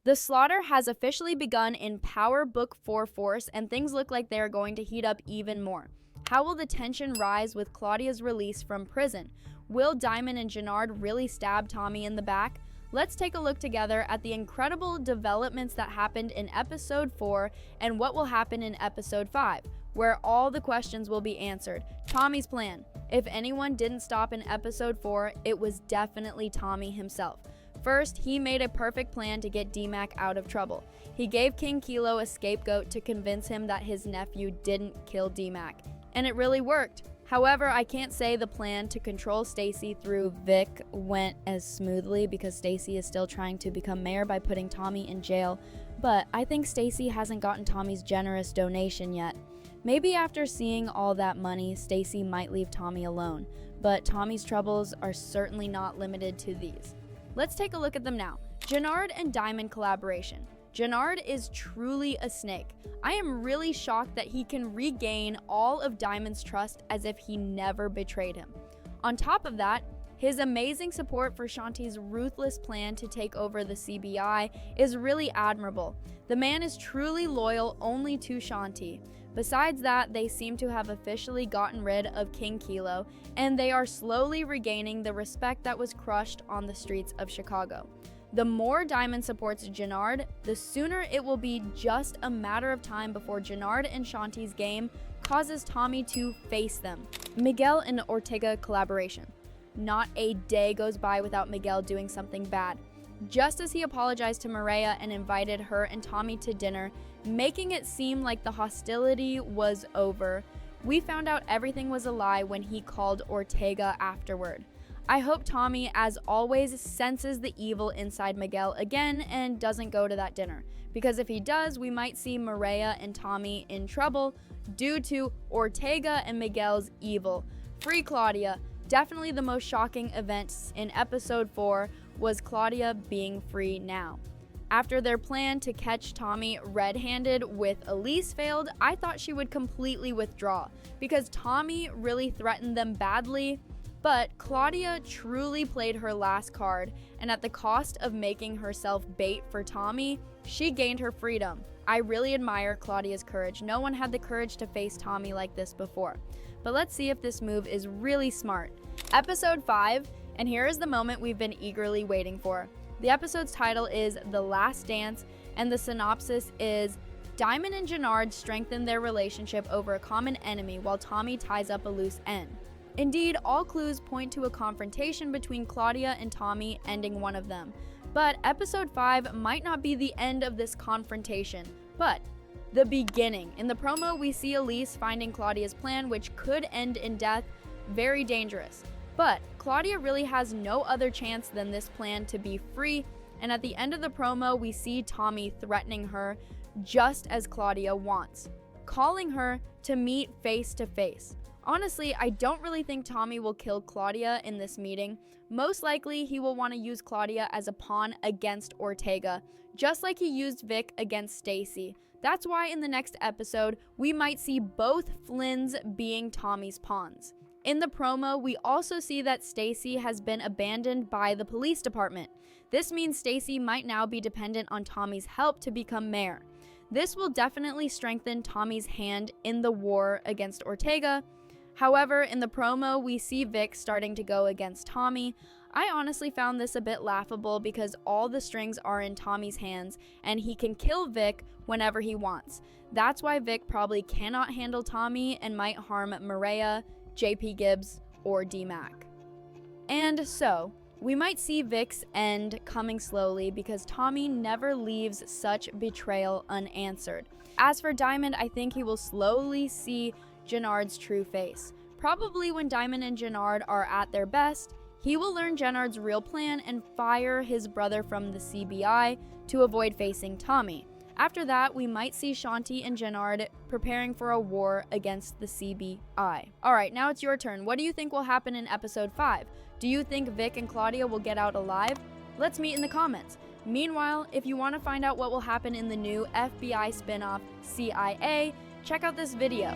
The slaughter has officially begun in Power Book 4 force, and things look like they are going to heat up even more. How will the tension rise with Claudia's release from prison? Will Diamond and Jenard really stab Tommy in the back? Let's take a look together at the incredible developments that happened in Episode 4 and what will happen in Episode 5, where all the questions will be answered. Tommy's plan. If anyone didn't stop in Episode 4, it was definitely Tommy himself. First, he made a perfect plan to get D-Mac out of trouble. He gave King Kilo a scapegoat to convince him that his nephew didn't kill D-Mac. And it really worked. However, I can't say the plan to control Stacy through Vic went as smoothly because Stacy is still trying to become mayor by putting Tommy in jail, but I think Stacy hasn't gotten Tommy's generous donation yet. Maybe after seeing all that money, Stacy might leave Tommy alone, but Tommy's troubles are certainly not limited to these. Let's take a look at them now. Jenard and Diamond collaboration. Jenard is truly a snake. I am really shocked that he can regain all of Diamond's trust as if he never betrayed him. On top of that, his amazing support for Shanti's ruthless plan to take over the CBI is really admirable. The man is truly loyal only to Shanti. Besides that, they seem to have officially gotten rid of King Kilo, and they are slowly regaining the respect that was crushed on the streets of Chicago. The more Diamond supports Jenard, the sooner it will be just a matter of time before Jenard and Shanti's game causes Tommy to face them. Miguel and Ortega collaboration. Not a day goes by without Miguel doing something bad. Just as he apologized to Maria and invited her and Tommy to dinner, making it seem like the hostility was over, we found out everything was a lie when he called Ortega afterward. I hope Tommy, as always, senses the evil inside Miguel again and doesn't go to that dinner, because if he does, we might see Maria and Tommy in trouble due to Ortega and Miguel's evil. Free Claudia. Definitely the most shocking events in Episode 4 was Claudia being free now. After their plan to catch Tommy red-handed with Elise failed, I thought she would completely withdraw, because Tommy really threatened them badly. But Claudia truly played her last card, and at the cost of making herself bait for Tommy, she gained her freedom. I really admire Claudia's courage. No one had the courage to face Tommy like this before. But let's see if this move is really smart. Episode 5, and here is the moment we've been eagerly waiting for. The episode's title is The Last Dance, and the synopsis is Diamond and Jenard strengthen their relationship over a common enemy while Tommy ties up a loose end. Indeed, all clues point to a confrontation between Claudia and Tommy ending one of them. But Episode 5 might not be the end of this confrontation, but the beginning. In the promo, we see Elise finding Claudia's plan, which could end in death. Very dangerous. But Claudia really has no other chance than this plan to be free, and at the end of the promo, we see Tommy threatening her just as Claudia wants, calling her to meet face to face. Honestly, I don't really think Tommy will kill Claudia in this meeting. Most likely, he will want to use Claudia as a pawn against Ortega, just like he used Vic against Stacy. That's why in the next episode, we might see both Flynns being Tommy's pawns. In the promo, we also see that Stacy has been abandoned by the police department. This means Stacy might now be dependent on Tommy's help to become mayor. This will definitely strengthen Tommy's hand in the war against Ortega. However, in the promo, we see Vic starting to go against Tommy. I honestly found this a bit laughable because all the strings are in Tommy's hands and he can kill Vic whenever he wants. That's why Vic probably cannot handle Tommy and might harm Maria, JP Gibbs, or D-Mac. And so, we might see Vic's end coming slowly because Tommy never leaves such betrayal unanswered. As for Diamond, I think he will slowly see Jenard's true face. Probably when Diamond and Jenard are at their best, he will learn Jenard's real plan and fire his brother from the CBI to avoid facing Tommy. After that, we might see Shanti and Jenard preparing for a war against the CBI. Alright, now it's your turn. What do you think will happen in Episode 5? Do you think Vic and Claudia will get out alive? Let's meet in the comments. Meanwhile, if you want to find out what will happen in the new FBI spin-off CIA, check out this video.